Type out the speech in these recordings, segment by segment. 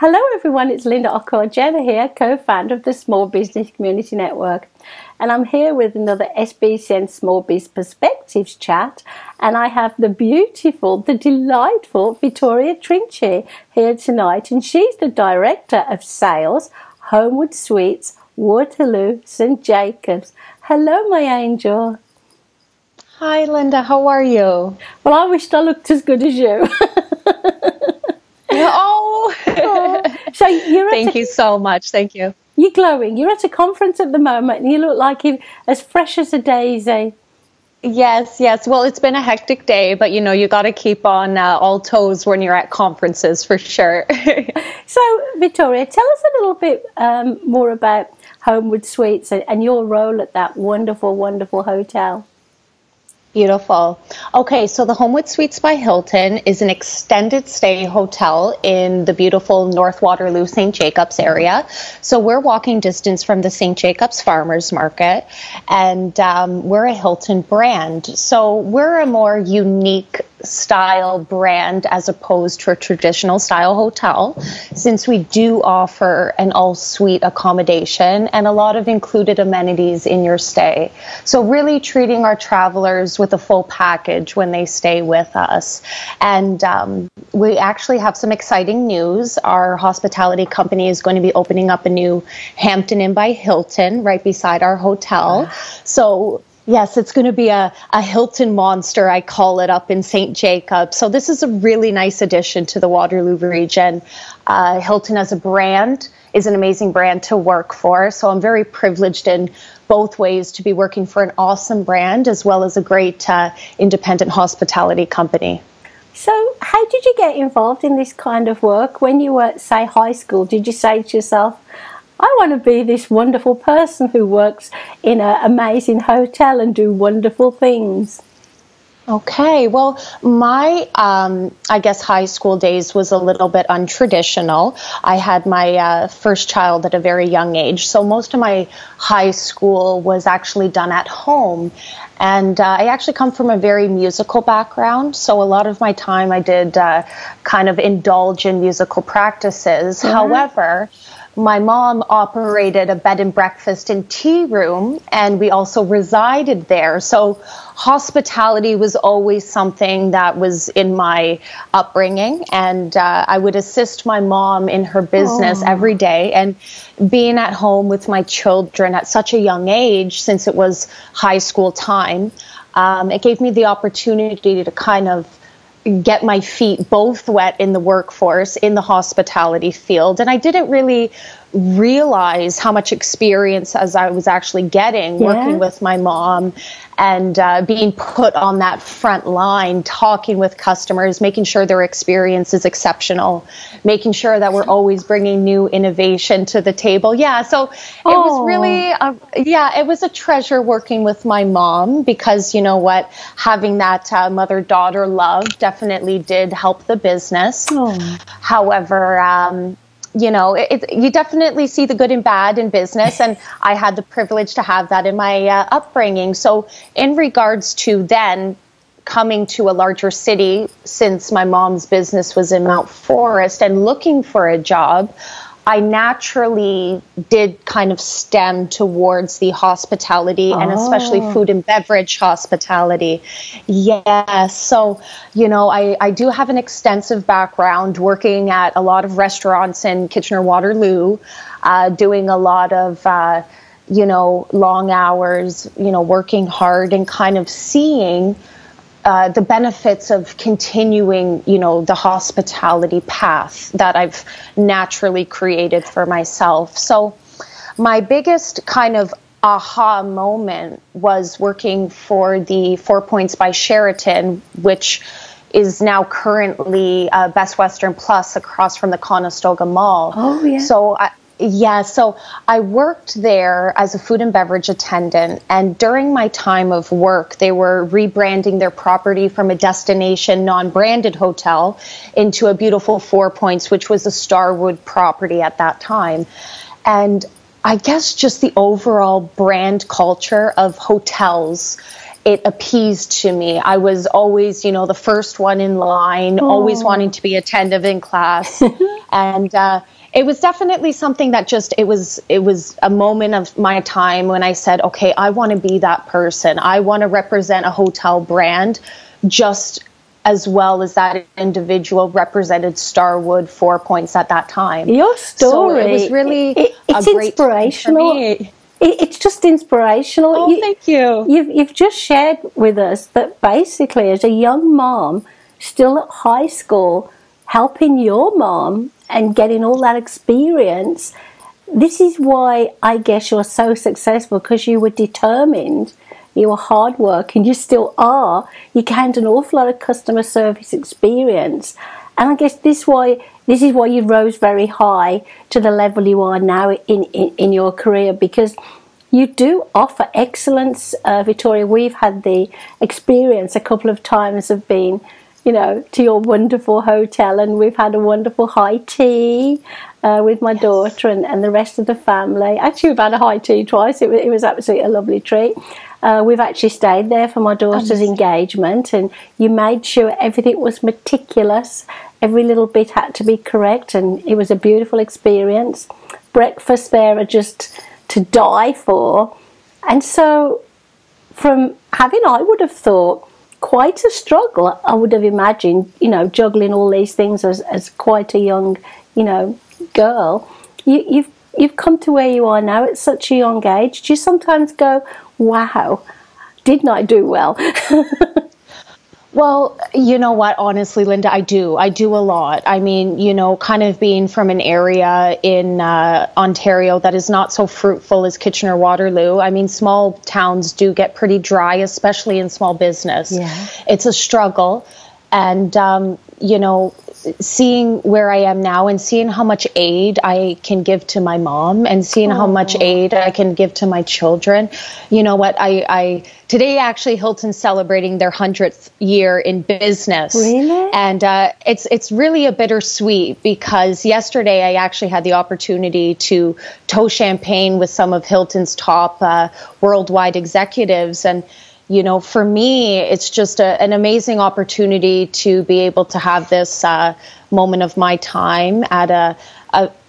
Hello everyone, it's Linda Ockwell-Jenner here, co-founder of the Small Business Community Network. And I'm here with another SBCN Small Biz Perspectives chat. And I have the beautiful, the delightful Vittoria Trinchi here tonight. And she's the Director of Sales, Homewood Suites, Waterloo, St. Jacobs. Hello, my angel. Hi, Linda. How are you? Well, I wished I looked as good as you. Oh, so you're thank you so much. Thank you. You're glowing. You're at a conference at the moment and you look like you're as fresh as a daisy. Yes. Well, it's been a hectic day, but you got to keep on all toes when you're at conferences for sure. So, Vittoria, tell us a little bit more about Homewood Suites and your role at that wonderful, wonderful hotel. Beautiful. Okay, so the Homewood Suites by Hilton is an extended stay hotel in the beautiful North Waterloo, St. Jacobs area. So we're walking distance from the St. Jacobs Farmers Market, and we're a Hilton brand. So we're a more unique style brand as opposed to a traditional style hotel, since we do offer an all-suite accommodation and a lot of included amenities in your stay. So really treating our travelers with a full package when they stay with us. And we actually have some exciting news. Our hospitality company is going to be opening up a new Hampton Inn by Hilton right beside our hotel. So yes, it's going to be a Hilton monster, I call it, up in St. Jacobs. So this is a really nice addition to the Waterloo region. Hilton as a brand is an amazing brand to work for. So I'm very privileged in both ways to be working for an awesome brand as well as a great independent hospitality company. So how did you get involved in this kind of work? When you were at, say, high school, did you say to yourself, I want to be this wonderful person who works in an amazing hotel and do wonderful things? Okay, well, my, I guess, high school days was a little bit untraditional. I had my first child at a very young age, so most of my high school was actually done at home. And I actually come from a very musical background, so a lot of my time I did kind of indulge in musical practices. Mm-hmm. However, my mom operated a bed and breakfast and tea room, and we also resided there. So hospitality was always something that was in my upbringing, and I would assist my mom in her business every day. And being at home with my children at such a young age, since it was high school time, it gave me the opportunity to kind of get my feet both wet in the workforce, in the hospitality field. And I didn't really realize how much experience as I was actually getting working with my mom and being put on that front line, talking with customers, making sure their experience is exceptional, making sure that we're always bringing new innovation to the table. Yeah, so it was really, it was a treasure working with my mom because, you know what, having that mother-daughter love definitely did help the business. However, you definitely see the good and bad in business, and I had the privilege to have that in my upbringing. So in regards to then coming to a larger city, since my mom's business was in Mount Forest and looking for a job, I naturally did kind of stem towards the hospitality and especially food and beverage hospitality. Yes. So, I do have an extensive background working at a lot of restaurants in Kitchener-Waterloo, doing a lot of, long hours, working hard and kind of seeing the benefits of continuing, the hospitality path that I've naturally created for myself. So my biggest kind of aha moment was working for the 4 Points by Sheraton, which is now currently Best Western Plus across from the Conestoga Mall. Oh, yeah. So I worked there as a food and beverage attendant, and during my time of work, they were rebranding their property from a destination non-branded hotel into a beautiful 4 Points, which was a Starwood property at that time. And I guess just the overall brand culture of hotels, it appeased to me. I was always, the first one in line, always wanting to be attentive in class. And it was definitely something that it was a moment of my time when I said, okay, I want to be that person. I want to represent a hotel brand just as well as that individual represented Starwood, Four Points at that time. Your story, so it was really it's a great inspirational. time for me. It's just inspirational. Oh, thank you. You've just shared with us that basically as a young mom, still at high school, helping your mom and getting all that experience, this is why I guess you're so successful, because you were determined, you were hard working, you still are. You gained an awful lot of customer service experience. And I guess this is why you rose very high to the level you are now in your career, because you do offer excellence, Vittoria. We've had the experience a couple of times of being, to your wonderful hotel, and we've had a wonderful high tea with my daughter and the rest of the family. Actually, we've had a high tea twice. It was absolutely a lovely treat. We've actually stayed there for my daughter's engagement, and you made sure everything was meticulous. Every little bit had to be correct, and it was a beautiful experience. Breakfast there are just to die for. And so from having, I would have thought, quite a struggle, I would have imagined, juggling all these things as quite a young, girl. You've come to where you are now at such a young age. Do you sometimes go, wow, didn't I do well? Well, you know what, honestly, Linda, I do a lot. I mean, kind of being from an area in Ontario that is not so fruitful as Kitchener-Waterloo. I mean, small towns do get pretty dry, especially in small business. Yeah. It's a struggle. And, seeing where I am now and seeing how much aid I can give to my mom and seeing how much aid I can give to my children. You know what? Today, actually, Hilton's celebrating their 100th year in business. Really? And it's really a bittersweet, because yesterday I actually had the opportunity to toast champagne with some of Hilton's top worldwide executives. And for me, it's just an amazing opportunity to be able to have this moment of my time at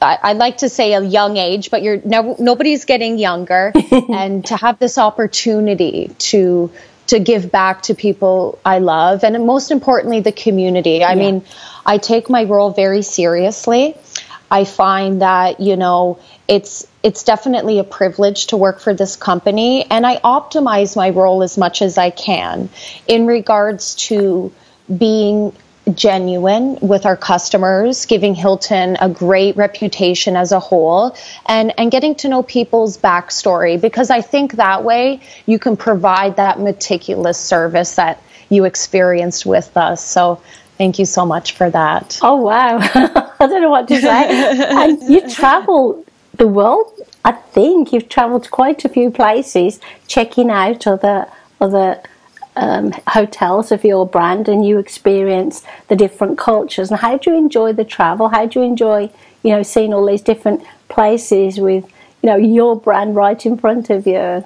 I like to say a young age, but nobody's getting younger, and to have this opportunity to give back to people I love, and most importantly, the community. I mean, I take my role very seriously. I find that, it's definitely a privilege to work for this company, and I optimize my role as much as I can in regards to being genuine with our customers, giving Hilton a great reputation as a whole, and getting to know people's backstory, because I think that way you can provide that meticulous service that you experienced with us. So thank you so much for that. Oh, wow. I don't know what to say. And you travel the world. I think you've traveled to quite a few places, checking out other hotels of your brand, and you experience the different cultures. And how do you enjoy the travel? How do you enjoy, seeing all these different places with, your brand right in front of you?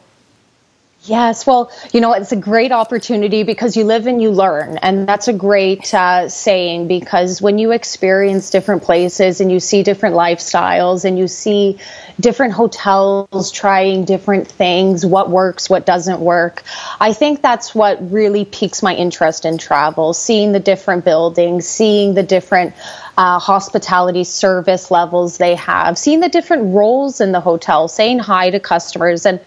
Yes, well, it's a great opportunity because you live and you learn. And that's a great saying, because when you experience different places and you see different lifestyles and you see different hotels trying different things, what works, what doesn't work, I think that's what really piques my interest in travel, seeing the different buildings, seeing the different hospitality service levels they have, seeing the different roles in the hotel, saying hi to customers. And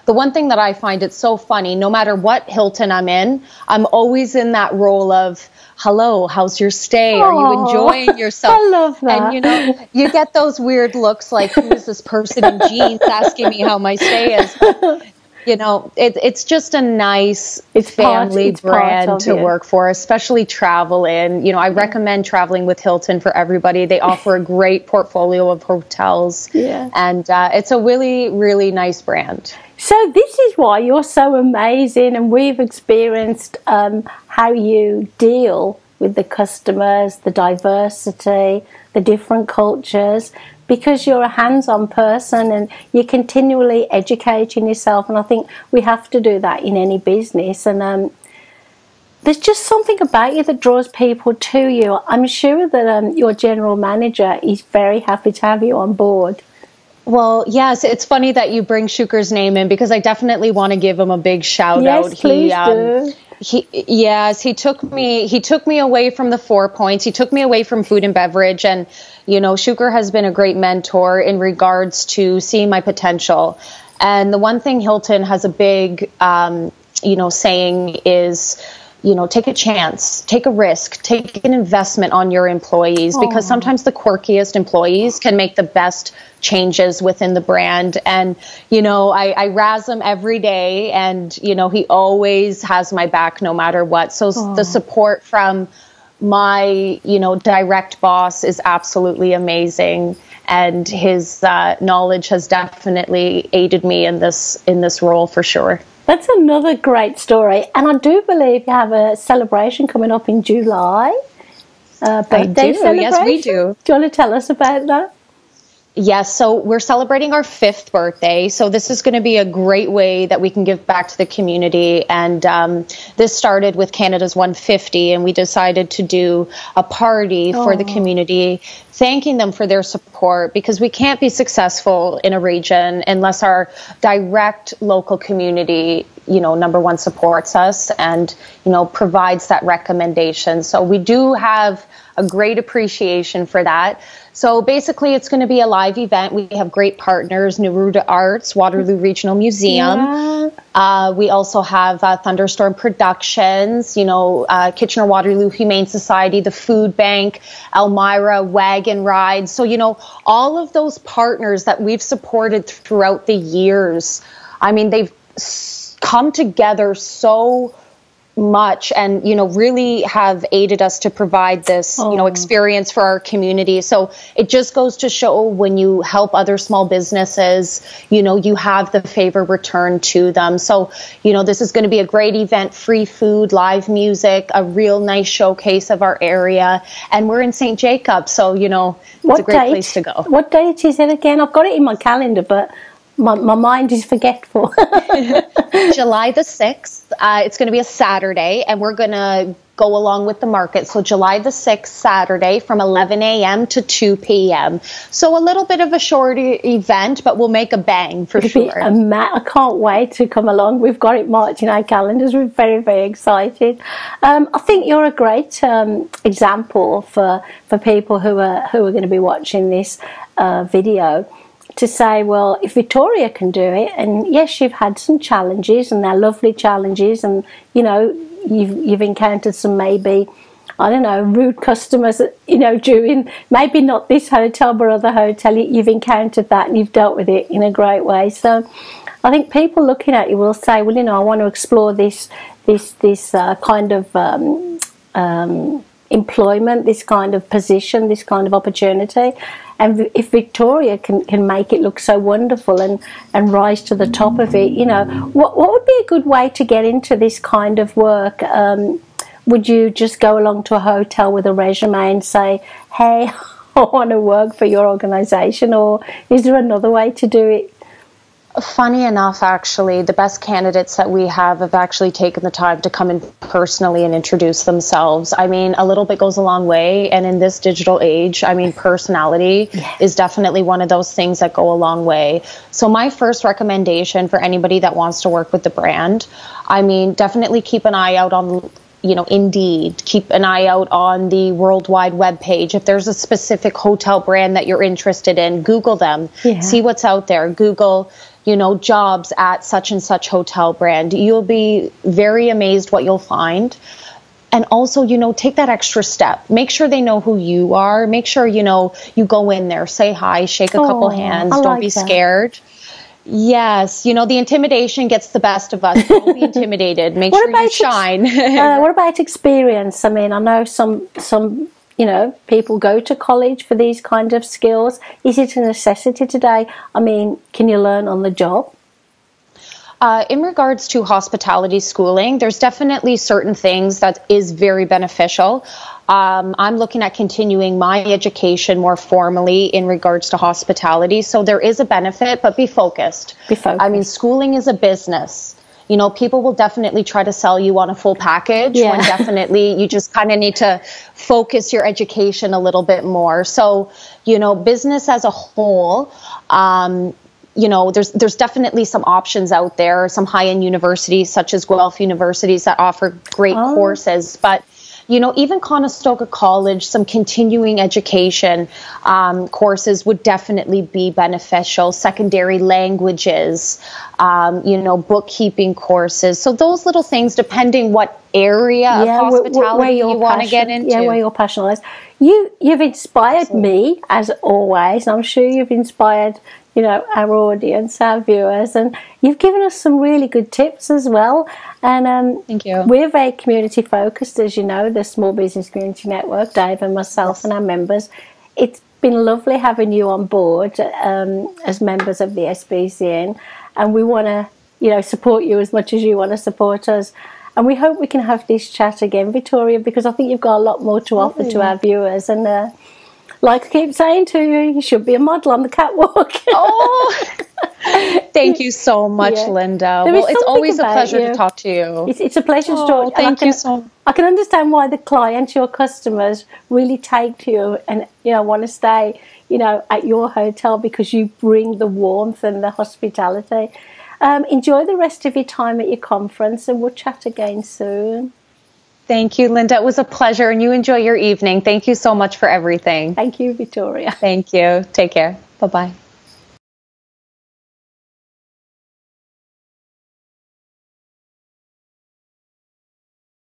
the one thing that I find, it's so funny, no matter what Hilton I'm in, I'm always in that role of, hello, how's your stay? Are you enjoying yourself? I love that. And, you get those weird looks like, who is this person in jeans asking me how my stay is? But, it's just a nice family brand to work for, especially travel in. I recommend traveling with Hilton for everybody. They offer a great portfolio of hotels, and it's a really, really nice brand. So this is why you're so amazing, and we've experienced how you deal with the customers, the diversity, the different cultures, because you're a hands-on person and you're continually educating yourself. And I think we have to do that in any business. And there's just something about you that draws people to you. I'm sure that your general manager is very happy to have you on board. Well, yes, it's funny that you bring Shuker's name in, because I definitely want to give him a big shout out. Please do. He took me away from the 4 points. He took me away from food and beverage, and Shuker has been a great mentor in regards to seeing my potential. And the one thing Hilton has a big saying is, take a chance, take a risk, take an investment on your employees, because sometimes the quirkiest employees can make the best changes within the brand. And, I razz him every day, and, he always has my back no matter what. So the support from my, direct boss is absolutely amazing. And his knowledge has definitely aided me in this role for sure. That's another great story. And I do believe you have a celebration coming up in July. Birthday celebration. Yes, we do. Do you want to tell us about that? Yes, so we're celebrating our 5th birthday. So this is going to be a great way that we can give back to the community. And this started with Canada's 150, and we decided to do a party for the community, thanking them for their support, because we can't be successful in a region unless our direct local community, number one, supports us and, provides that recommendation. So we do have a great appreciation for that. So basically, it's going to be a live event. We have great partners, Neruda Arts, Waterloo Regional Museum. Yeah. We also have Thunderstorm Productions, Kitchener-Waterloo Humane Society, the Food Bank, Elmira, Wagon Ride. So, all of those partners that we've supported throughout the years, I mean, they've come together so much and, really have aided us to provide this, experience for our community. So it just goes to show, when you help other small businesses, you have the favor returned to them. So, this is going to be a great event, free food, live music, a real nice showcase of our area. And we're in St. Jacob. So, it's a great place to go. What date is it again? I've got it in my calendar, but my mind is forgetful. July the 6th. It's going to be a Saturday, and we're going to go along with the market. So July the 6th, Saturday, from 11 a.m. to 2 p.m. So a little bit of a shorter event, but we'll make a bang for sure. I can't wait to come along. We've got it marked in our calendars. We're very, very excited. I think you're a great example for people who are going to be watching this video, to say, well, if Vittoria can do it, and yes, you've had some challenges, and they're lovely challenges, and you've encountered some, maybe, I don't know, rude customers, during maybe not this hotel but other hotel. You've encountered that, and you've dealt with it in a great way. So I think people looking at you will say, well, I want to explore this kind of employment, this kind of position, this kind of opportunity. And if Vittoria can make it look so wonderful and rise to the top of it, what would be a good way to get into this kind of work? Would you just go along to a hotel with a resume and say, hey, I want to work for your organisation? Or is there another way to do it? Funny enough, actually, the best candidates that we have actually taken the time to come in personally and introduce themselves. I mean, a little bit goes a long way. And in this digital age, I mean, personality is definitely one of those things that go a long way. So my first recommendation for anybody that wants to work with the brand, I mean, definitely keep an eye out on Indeed. Keep an eye out on the worldwide web page. If there's a specific hotel brand that you're interested in, Google them. Yeah. See what's out there. Google, jobs at such and such hotel brand. You'll be very amazed what you'll find. And also, take that extra step. Make sure they know who you are. Make sure, you go in there, say hi, shake a couple hands. Don't be scared. Yes, the intimidation gets the best of us. Don't be intimidated. Make sure you shine. What about experience? I mean, I know some people go to college for these kind of skills. Is it a necessity today? I mean, can you learn on the job? In regards to hospitality schooling, there's definitely certain things that is very beneficial. I'm looking at continuing my education more formally in regards to hospitality. So there is a benefit, but be focused. I mean, schooling is a business. people will definitely try to sell you on a full package when definitely you just kind of need to focus your education a little bit more. So, business as a whole, there's definitely some options out there, some high-end universities such as Guelph universities that offer great courses, but even Conestoga College, some continuing education courses would definitely be beneficial. Secondary languages, bookkeeping courses. So those little things, depending what area of hospitality you want to get into. Yeah, where your passion lies. You've inspired me, as always, and I'm sure you've inspired our audience, our viewers, and you've given us some really good tips as well. And thank you. We're very community focused, as you know, the Small Business Community Network, Dave and myself and our members. It's been lovely having you on board as members of the SBCN, and we want to, support you as much as you want to support us. And we hope we can have this chat again, Vittoria, because I think you've got a lot more to offer to our viewers. And like I keep saying to you, you should be a model on the catwalk. Thank you so much, Linda. Well, it's always a pleasure to talk to you. It's a pleasure to talk to you. Thank you so much. I can understand why the clients, your customers, really take to you and want to stay, at your hotel, because you bring the warmth and the hospitality. Enjoy the rest of your time at your conference, and we'll chat again soon. Thank you, Linda. It was a pleasure, and you enjoy your evening. Thank you so much for everything. Thank you, Vittoria. Thank you. Take care. Bye-bye.